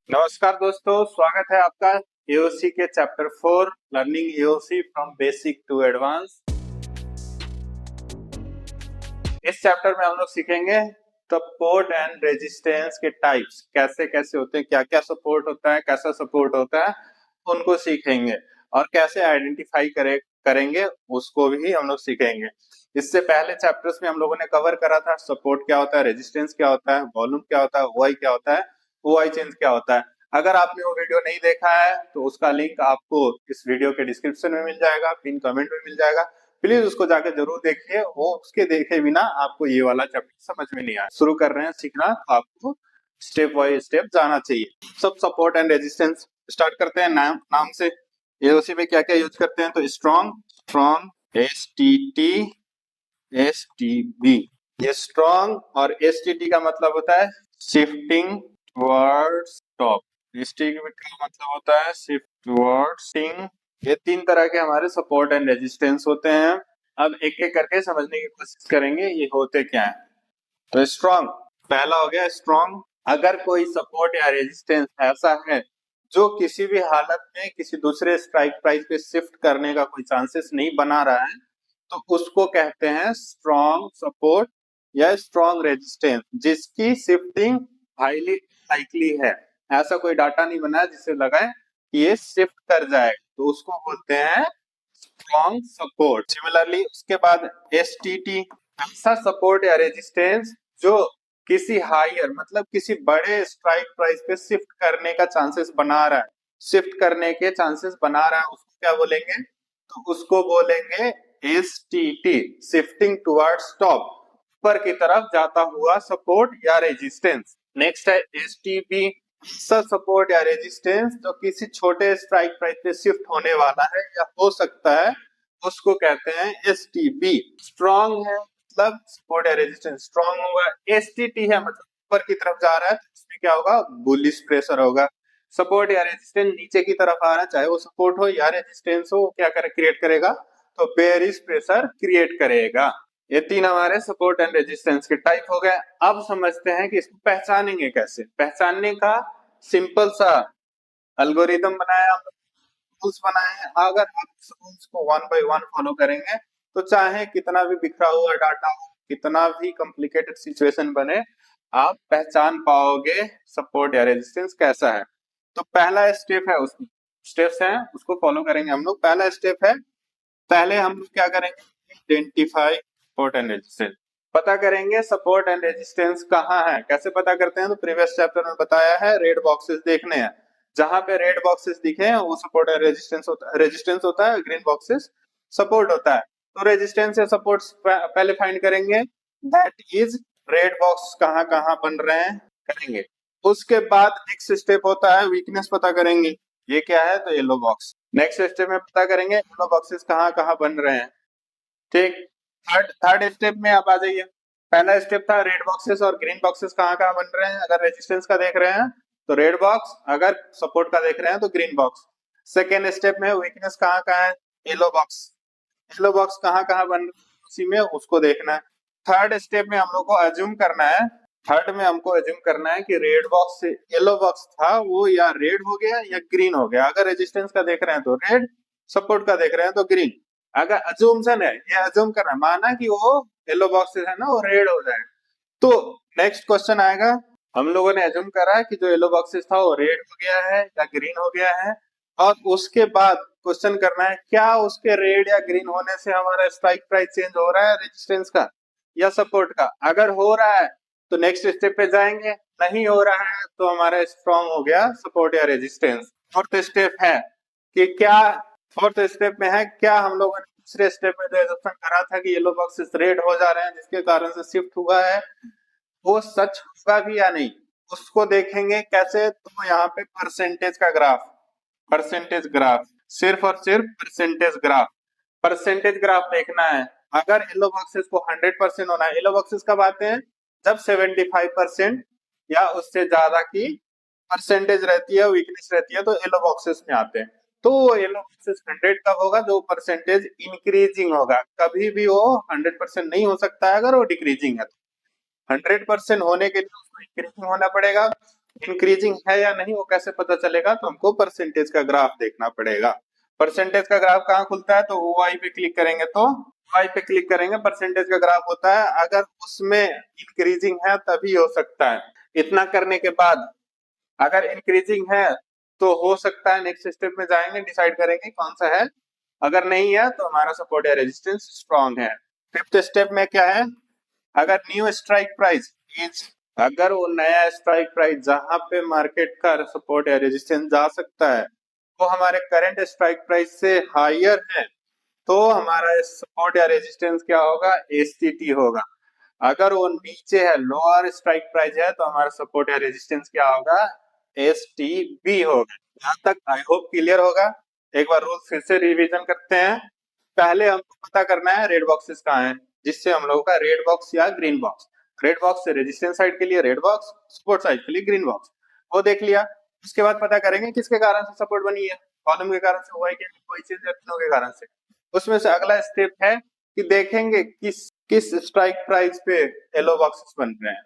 नमस्कार दोस्तों, स्वागत है आपका एओसी के chapter 4 learning AOC from basic to advance. इस चैप्टर में हम लोग सीखेंगे सपोर्ट एंड रेजिस्टेंस के टाइप्स, कैसे कैसे होते हैं, क्या क्या सपोर्ट होता है, कैसा सपोर्ट होता है, उनको सीखेंगे और कैसे आइडेंटिफाई करेंगे उसको भी हम लोग सीखेंगे। इससे पहले चैप्टर्स में हम लोगों ने कवर करा था सपोर्ट क्या होता है, रेजिस्टेंस क्या होता है, वॉल्यूम क्या होता है, ओआई क्या होता है, ओआई चेंज क्या होता है। अगर आपने वो वीडियो नहीं देखा है तो उसका लिंक आपको इस वीडियो के डिस्क्रिप्शन में मिल जाएगा, पिन कमेंट में मिल जाएगा। प्लीज उसको जाके जरूर देखिए, वो उसके देखे बिना आपको ये वाला चैप्टर समझ में नहीं आया। शुरू कर रहे हैं सीखना, आपको स्टेप बाय स्टेप जाना चाहिए। सब सपोर्ट एंड रेजिस्टेंस स्टार्ट करते हैं नाम से। एओसी में क्या क्या यूज करते हैं, तो स्ट्रॉन्ग एस टी बी। ये स्ट्रॉन्ग और एसटीटी का मतलब होता है शिफ्टिंग टुवर्ड्स टॉप। एसटीटी का मतलब होता है शिफ्ट टुवर्ड्स। ये तीन तरह के हमारे सपोर्ट एंड रेजिस्टेंस होते हैं। अब एक एक करके समझने की कोशिश करेंगे ये होते क्या है। तो स्ट्रॉन्ग पहला हो गया स्ट्रॉन्ग। अगर कोई सपोर्ट या रेजिस्टेंस ऐसा है जो किसी भी हालत में किसी दूसरे स्ट्राइक प्राइस पे शिफ्ट करने का कोई चांसेस नहीं बना रहा है, तो उसको कहते हैं स्ट्रॉन्ग सपोर्ट या स्ट्रॉन्ग रेजिस्टेंस, जिसकी शिफ्टिंग हाईली लाइकली है। ऐसा कोई डाटा नहीं बना है जिससे लगा है कि ये शिफ्ट कर जाए, तो उसको बोलते हैं स्ट्रॉन्ग सपोर्ट। सिमिलरली उसके बाद एसटीटी, ऐसा सपोर्ट या रेजिस्टेंस जो किसी हायर मतलब किसी बड़े स्ट्राइक प्राइस पे शिफ्ट करने का चांसेस बना रहा है, शिफ्ट करने के चांसेस बना रहा है, उसको क्या बोलेंगे, तो उसको बोलेंगे एसटीटी, शिफ्टिंग टुवर्ड्स टॉप, ऊपर की तरफ जाता हुआ सपोर्ट या रेजिस्टेंस। नेक्स्ट है एसटीबी, ऐसा सपोर्ट या रेजिस्टेंस जो किसी छोटे स्ट्राइक प्राइस पे शिफ्ट होने वाला है या हो सकता है, उसको कहते हैं एसटीबी। स्ट्रॉन्ग है मतलब सपोर्ट या रेजिस्टेंस स्ट्रॉन्ग होगा। एसटीटी है मतलब ऊपर की तरफ जा रहा है, तो इसमें क्या होगा, बुलिश प्रेशर होगा। सपोर्ट या रेजिस्टेंस नीचे की तरफ आ रहा है, चाहे वो सपोर्ट हो या रेजिस्टेंस हो, क्या क्रिएट करेगा, तो बेयरिश प्रेशर क्रिएट करेगा। ये तीन हमारे सपोर्ट एंड रेजिस्टेंस के टाइप हो गए। अब समझते हैं कि इसको पहचानेंगे कैसे। पहचानने का सिंपल सा एल्गोरिदम बनाया, रूल्स बनाए हैं। अगर आप इस रूल्स को वन बाय वन फॉलो करेंगे तो चाहे कितना भी बिखरा हुआ डाटा हो, कितना भी कॉम्प्लिकेटेड सिचुएशन बने, आप पहचान पाओगे सपोर्ट या रेजिस्टेंस कैसा है। तो पहला स्टेप है, उसमें स्टेप्स हैं उसको फॉलो करेंगे हम लोग। पहला स्टेप है, पहले हम लोग क्या करेंगे, आइडेंटिफाई सपोर्ट एंड रेजिस्टेंस। पता करेंगे सपोर्ट एंड रेजिस्टेंस कहाँ है। कैसे पता करते हैं, तो प्रीवियस चैप्टर में बताया है, रेड बॉक्सेस देखने हैं। जहां पे रेड बॉक्सेस दिखे हैं वो सपोर्ट एंड रेजिस्टेंस होता है, ग्रीन बॉक्सेस सपोर्ट होता है। तो रेजिस्टेंस या सपोर्ट पहले फाइंड करेंगे, दैट इज रेड बॉक्स कहाँ कहाँ बन रहे हैं करेंगे। उसके बाद नेक्स्ट स्टेप होता है वीकनेस पता करेंगे, ये क्या है, तो येलो बॉक्स। नेक्स्ट स्टेप में पता करेंगे येलो बॉक्सेस कहाँ कहाँ बन रहे हैं। ठीक, थर्ड स्टेप में आप आ जाइए। पहला स्टेप था रेड बॉक्सेस और ग्रीन बॉक्सेस कहाँ कहाँ बन रहे हैं। अगर रेजिस्टेंस का देख रहे हैं तो रेड बॉक्स, अगर सपोर्ट का देख रहे हैं तो ग्रीन बॉक्स। सेकेंड स्टेप में वीकनेस कहाँ कहाँ है, येलो बॉक्स। येलो बॉक्स कहाँ कहाँ बन रहे हैं उसी में उसको देखना है। थर्ड स्टेप में हम लोग को अज्यूम करना है, थर्ड में हमको अज्यूम करना है कि रेड बॉक्स से येलो बॉक्स था वो या रेड हो गया या ग्रीन हो गया। अगर रेजिस्टेंस का देख रहे हैं तो रेड, सपोर्ट का देख रहे हैं तो ग्रीन। अगर अज्यूमशन है, ये अज्यूम करना, माना कि वो येलो बॉक्स है ना वो रेड हो जाए, तो नेक्स्ट क्वेश्चन आएगा, हम लोगों ने अज्यूम करा कि जो येलो बॉक्सेस था वो रेड हो गया है या ग्रीन हो गया है, और उसके बाद क्वेश्चन करना है क्या उसके रेड या ग्रीन होने से हमारा स्ट्राइक प्राइस चेंज हो रहा है रेजिस्टेंस का या सपोर्ट का। अगर हो रहा है तो नेक्स्ट स्टेप पे जाएंगे, नहीं हो रहा है तो हमारा स्ट्रॉन्ग हो गया सपोर्ट या रेजिस्टेंस। फोर्थ स्टेप है कि क्या, फोर्थ स्टेप में है क्या हम लोगों ने दूसरे स्टेप में जो एजम्पशन करा था कि येलो बॉक्सेस रेड हो जा रहे हैं जिसके कारण से शिफ्ट हुआ है, वो सच होगा भी या नहीं, उसको देखेंगे। कैसे, तो यहाँ पे परसेंटेज का ग्राफ, परसेंटेज ग्राफ, सिर्फ और सिर्फ परसेंटेज ग्राफ, परसेंटेज ग्राफ देखना है। अगर येलो बॉक्सेस को 100% होना है, येलो बॉक्सेस कब आते हैं, जब 75% या उससे ज्यादा की परसेंटेज रहती है, वीकनेस रहती है, तो येलो बॉक्सेस में आते हैं। तो येलो बॉक्सेस 100 कब होगा, जो परसेंटेज इंक्रीजिंग होगा। कभी भी वो 100% नहीं हो सकता है अगर वो डिक्रीजिंग है। 100% होने के लिए उसको इंक्रीजिंग होना पड़ेगा। इंक्रीजिंग है या नहीं वो कैसे पता चलेगा, तो हमको परसेंटेज का ग्राफ देखना पड़ेगा। परसेंटेज का ग्राफ कहाँ खुलता है, तो OI पे क्लिक करेंगे, तो OI पे क्लिक करेंगे, परसेंटेज का ग्राफ होता है। अगर उसमें इंक्रीजिंग है तभी हो सकता है। इतना करने के बाद अगर इंक्रीजिंग है तो हो सकता है नेक्स्ट स्टेप में जाएंगे, डिसाइड करेंगे कौन सा है। अगर नहीं है तो हमारा सपोर्ट या रेजिस्टेंस स्ट्रांग है। फिफ्थ स्टेप में क्या है, अगर न्यू स्ट्राइक प्राइस इज, अगर वो नया स्ट्राइक प्राइस जहां पे मार्केट का सपोर्ट या रेजिस्टेंस जा सकता है वो हमारे करंट स्ट्राइक प्राइस से हायर है, तो हमारा सपोर्ट या रेजिस्टेंस क्या होगा, STT होगा। अगर वो नीचे है, लोअर स्ट्राइक प्राइस है, तो हमारा सपोर्ट या रेजिस्टेंस क्या होगा, STB होगा। यहाँ तक आई होप क्लियर होगा। एक बार रूल फिर से रिवीजन करते हैं। पहले हमको पता करना है रेड बॉक्सेस कहाँ हैं, जिससे हम लोगों का रेड बॉक्स या ग्रीन बॉक्स, रेड बॉक्स से रेजिस्टेंस साइड के लिए रेड बॉक्स, सपोर्ट साइड के लिए ग्रीन बॉक्स, वो देख लिया। उसके बाद पता करेंगे किसके कारण से सपोर्ट बनी है, कॉलम के कारण से हुआ है कि कोई चीज या तीनों के कारण से। उसमें से अगला स्टेप है कि देखेंगे किस किस स्ट्राइक प्राइस पे येलो बॉक्सेस बन रहे हैं।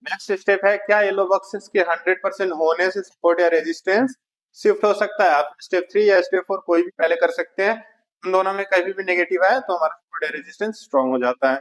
नेक्स्ट स्टेप है क्या येलो बॉक्सेस के 100% होने से सपोर्ट या रेजिस्टेंस शिफ्ट हो सकता है। आप स्टेप 3 या स्टेप 4 कोई भी पहले कर सकते हैं। उन दोनों में कभी भी नेगेटिव आए तो हमारा सपोर्ट या रेजिस्टेंस स्ट्रांग हो जाता है।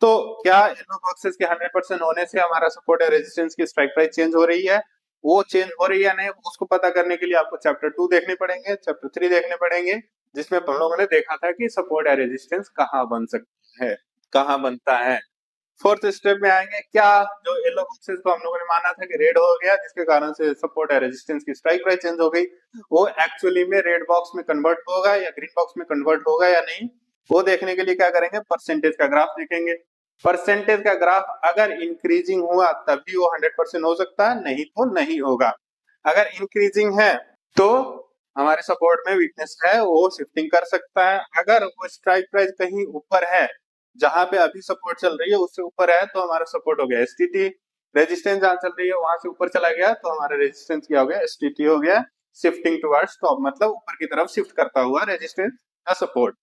तो क्या येलो बॉक्सेस के 100% होने से हमारा सपोर्ट या रेजिस्टेंस की स्ट्राइक प्राइस चेंज हो रही है, वो चेंज हो रही है या नहीं, उसको पता करने के लिए आपको चैप्टर 2 देखने पड़ेंगे, चैप्टर 3 देखने पड़ेंगे, जिसमें हम लोगों ने देखा था कि सपोर्ट या रेजिस्टेंस कहाँ बन सकता है, कहाँ बनता है। फोर्थ स्टेप में आएंगे क्या, जो येलो बॉक्सेस को हम लोगों ने माना था कि रेड हो गया जिसके कारण से सपोर्ट या रेजिस्टेंस की स्ट्राइक प्राइस चेंज हो गई, वो एक्चुअली में रेड बॉक्स में कन्वर्ट होगा या ग्रीन बॉक्स में कन्वर्ट होगा या नहीं, वो देखने के लिए क्या करेंगे, परसेंटेज का ग्राफ देखेंगे। परसेंटेज का ग्राफ अगर इंक्रीजिंग हुआ तभी वो 100% हो सकता है, नहीं तो नहीं होगा। अगर इंक्रीजिंग है तो हमारे सपोर्ट में वीकनेस है, वो शिफ्टिंग कर सकता है। अगर वो स्ट्राइक प्राइस कहीं ऊपर है, जहां पे अभी सपोर्ट चल रही है उससे ऊपर है, तो हमारा सपोर्ट हो गया STT। रेजिस्टेंस जहां चल रही है वहां से ऊपर चला गया तो हमारा रेजिस्टेंस क्या हो गया, STT हो गया। शिफ्टिंग टुवर्ड्स टॉप मतलब ऊपर की तरफ शिफ्ट करता हुआ रेजिस्टेंस या सपोर्ट।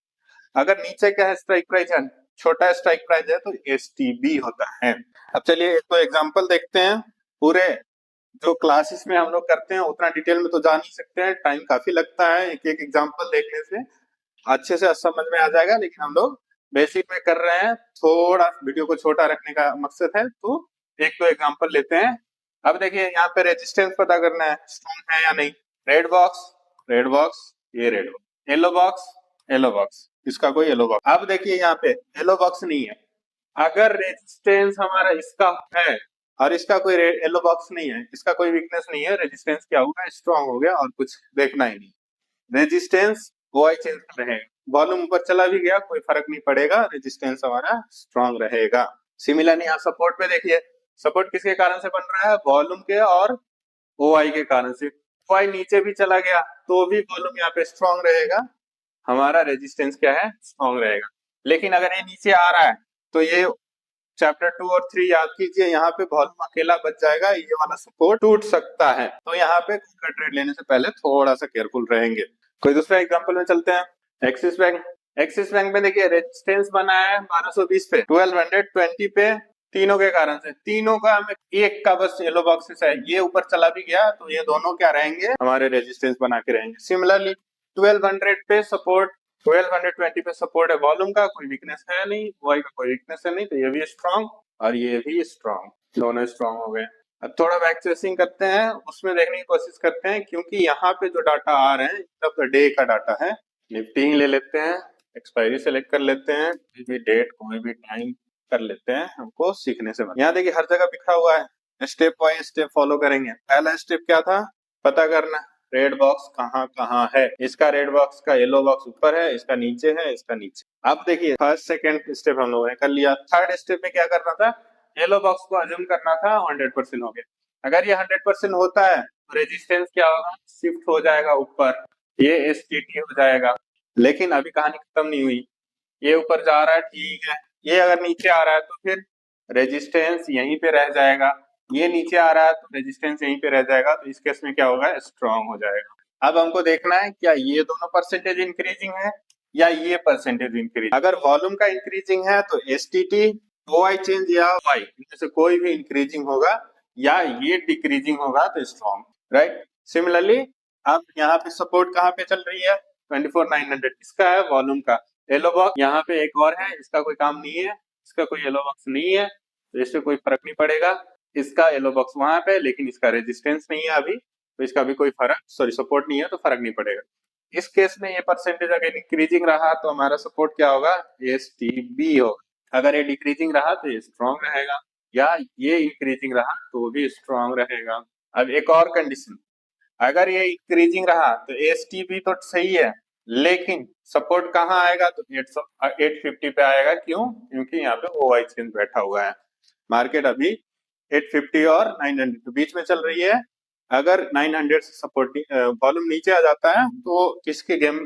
अगर नीचे क्या है, स्ट्राइक प्राइस है, छोटा स्ट्राइक प्राइस है, तो STB होता है। अब चलिए एक तो एग्जांपल देखते हैं। पूरे जो क्लासेस में हम लोग करते हैं उतना डिटेल में तो जा नहीं सकते हैं, टाइम काफी लगता है। एक एक एग्जांपल देखने से अच्छे से समझ में आ जाएगा, लेकिन हम लोग बेसिक में कर रहे हैं, थोड़ा वीडियो को छोटा रखने का मकसद है, तो एक दो एग्जांपल लेते हैं। अब देखिए यहाँ पे रेजिस्टेंस पता करना है, स्ट्रॉन्ग है या नहीं। रेड बॉक्स, रेड बॉक्स, ये red box, yellow box, yellow box, इसका कोई येलो बॉक्स। अब देखिए यहाँ पे येलो बॉक्स नहीं है। अगर रेजिस्टेंस हमारा इसका है और इसका कोई येलो बॉक्स नहीं है, इसका कोई वीकनेस नहीं है, रेजिस्टेंस क्या होगा, स्ट्रॉन्ग हो गया और कुछ देखना ही नहीं। रेजिस्टेंस OI चेंज कर रहे हैं, वॉल्यूम ऊपर चला भी गया कोई फर्क नहीं पड़ेगा, रेजिस्टेंस हमारा स्ट्रॉन्ग रहेगा। सिमिलरली यहाँ सपोर्ट पे देखिए, सपोर्ट किसके कारण से बन रहा है, वॉल्यूम के और OI के कारण से। OI नीचे भी चला गया तो भी वॉल्यूम यहाँ पे स्ट्रॉन्ग रहेगा, हमारा रेजिस्टेंस क्या है, स्ट्रॉन्ग रहेगा। लेकिन अगर ये नीचे आ रहा है तो ये चैप्टर 2 और 3 याद कीजिए, यहाँ पे वॉल्यूम अकेला बच जाएगा, ये वाला सपोर्ट टूट सकता है। तो यहाँ पे ट्रेड लेने से पहले थोड़ा सा केयरफुल रहेंगे। कोई दूसरा एग्जांपल में चलते हैं। एक्सिस बैंक, एक्सिस बैंक में देखिए रेजिस्टेंस बना है 1220 पे, 1220 पे, तीनों के कारण से, तीनों का हमें एक का बस येलो बॉक्सेस है, ये ऊपर चला भी गया तो ये दोनों क्या रहेंगे, हमारे रेजिस्टेंस बना के रहेंगे। सिमिलरली 1200 पे सपोर्ट, 1220 पे सपोर्ट है, वॉल्यूम का कोई वीकनेस है नहीं, वाई का कोई वीकनेस है नहीं, तो ये भी स्ट्रॉन्ग और ये भी स्ट्रॉन्ग, दोनों स्ट्रॉन्ग हो गए। अब थोड़ा बैक ट्रेसिंग करते हैं, उसमें देखने की कोशिश करते हैं, क्योंकि यहाँ पे जो डाटा आ रहे हैं तब डे का डाटा है। निफ्टी ले लेते हैं, एक्सपायरी सेलेक्ट कर लेते हैं, कोई भी डेट कोई भी टाइम कर लेते हैं, हमको सीखने से। यहाँ देखिए हर जगह लिखा हुआ है, स्टेप बाय स्टेप फॉलो करेंगे। पहला स्टेप क्या था, पता करना रेड बॉक्स कहाँ कहाँ है। इसका रेड बॉक्स का येलो बॉक्स ऊपर है, इसका नीचे है, इसका नीचे। अब देखिए फर्स्ट सेकंड स्टेप हम लोगों ने कर लिया। थर्ड स्टेप में क्या करना था, येलो बॉक्स को अज्यूम करना था 100% हो गया। अगर ये 100% होता है तो रेजिस्टेंस क्या होगा, शिफ्ट हो जाएगा ऊपर, ये STT हो जाएगा। लेकिन अभी कहानी खत्म नहीं हुई, ये ऊपर जा रहा है ठीक है, ये अगर नीचे आ रहा है तो फिर रेजिस्टेंस यहीं पे रह जाएगा, ये नीचे आ रहा है तो रेजिस्टेंस यहीं पे रह जाएगा, तो इस केस में क्या होगा, स्ट्रॉन्ग हो जाएगा। अब हमको देखना है क्या ये दोनों परसेंटेज इंक्रीजिंग है या ये परसेंटेज इंक्रीज। अगर वॉल्यूम का इंक्रीजिंग है तो STT, OI चेंज या OI इनमें से कोई भी इंक्रीजिंग होगा, या ये डिक्रीजिंग होगा तो स्ट्रॉन्ग, राइट। सिमिलरली अब यहाँ पे सपोर्ट कहाँ पे चल रही है, 24,900 इसका है वॉल्यूम का। येलो बॉक्स यहाँ पे एक और है, इसका कोई काम नहीं है, इसका कोई येलो बॉक्स नहीं है, तो इससे कोई फर्क नहीं पड़ेगा। इसका येलो बॉक्स वहां पे, लेकिन इसका रेजिस्टेंस नहीं है अभी, तो इसका भी कोई फर्क, सॉरी सपोर्ट नहीं है, तो फर्क नहीं पड़ेगा। इस केस में ये परसेंटेज अगर इंक्रीजिंग रहा तो हमारा सपोर्ट क्या होगा, STB होगा। अगर ये डिक्रीजिंग रहा तो ये स्ट्रॉन्ग रहेगा, या ये इंक्रीजिंग रहा तो भी स्ट्रॉन्ग रहेगा। अब एक और कंडीशन, अगर ये इंक्रीजिंग रहा तो STB तो सही है, लेकिन सपोर्ट कहाँ आएगा, तो 850 पे आएगा। क्यों, क्योंकि यहाँ पे OI चेंज बैठा हुआ है। मार्केट अभी 850 और 900 के बीच में चल रही है। अगर 900 से सपोर्ट वॉल्यूम नीचे आ जाता है तो किसकी गेम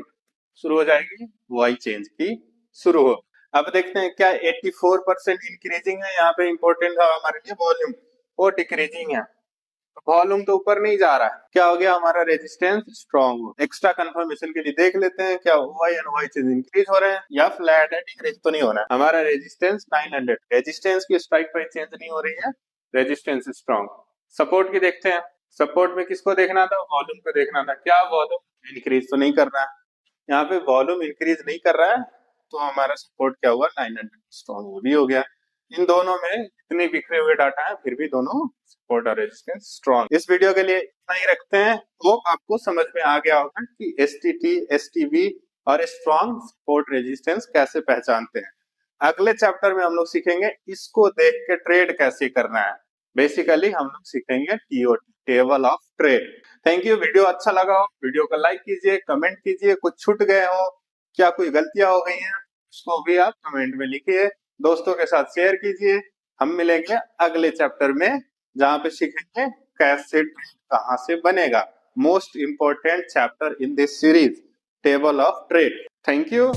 शुरू हो जाएगी, OI चेंज की शुरू हो। अब देखते हैं क्या 84% इंक्रीजिंग है, यहाँ पे इंपॉर्टेंट है हमारे लिए वॉल्यूम, वो डिक्रीजिंग है। वॉल्यूम तो ऊपर नहीं जा रहा है, क्या हो गया, हमारा रेजिस्टेंस स्ट्रॉन्ग हो। एक्स्ट्रा कंफर्मेशन के लिए देख लेते हैं क्या OI and OI change increase हो रहे हैं या फ्लैट है, डिक्रीज तो नहीं हो रहा है। हमारा रेजिस्टेंस 900, रेजिस्टेंस की स्ट्राइक प्राइस चेंज नहीं हो रही है, रेजिस्टेंस स्ट्रॉन्ग। सपोर्ट की देखते हैं, सपोर्ट में किसको देखना था, वॉल्यूम को देखना था। क्या वॉल्यूम इंक्रीज तो नहीं कर रहा है, यहाँ पे वॉल्यूम इंक्रीज नहीं कर रहा है, तो हमारा सपोर्ट क्या हुआ, 900 स्ट्रॉन्ग, वो भी हो गया। इन दोनों में इतने बिखरे हुए डाटा है, फिर भी दोनों सपोर्ट और रेजिस्टेंस स्ट्रॉन्ग। इस वीडियो के लिए इतना ही रखते हैं। वो आपको समझ में आ गया होगा कि STT, STB और स्ट्रॉन्ग सपोर्ट रेजिस्टेंस कैसे पहचानते हैं। अगले चैप्टर में हम लोग सीखेंगे इसको देख के ट्रेड कैसे करना है। बेसिकली हम लोग सीखेंगे TOT, table of trade. Thank you. Video अच्छा लगा हो वीडियो को लाइक कीजिए, कमेंट कीजिए, कुछ छूट गए हो, क्या कोई गलतियां हो गई हैं, उसको भी आप कमेंट में लिखिए, दोस्तों के साथ शेयर कीजिए। हम मिलेंगे अगले चैप्टर में, जहां पे सीखेंगे कैसे ट्रेड कहां से बनेगा। Most important chapter in this series, table of trade. Thank you.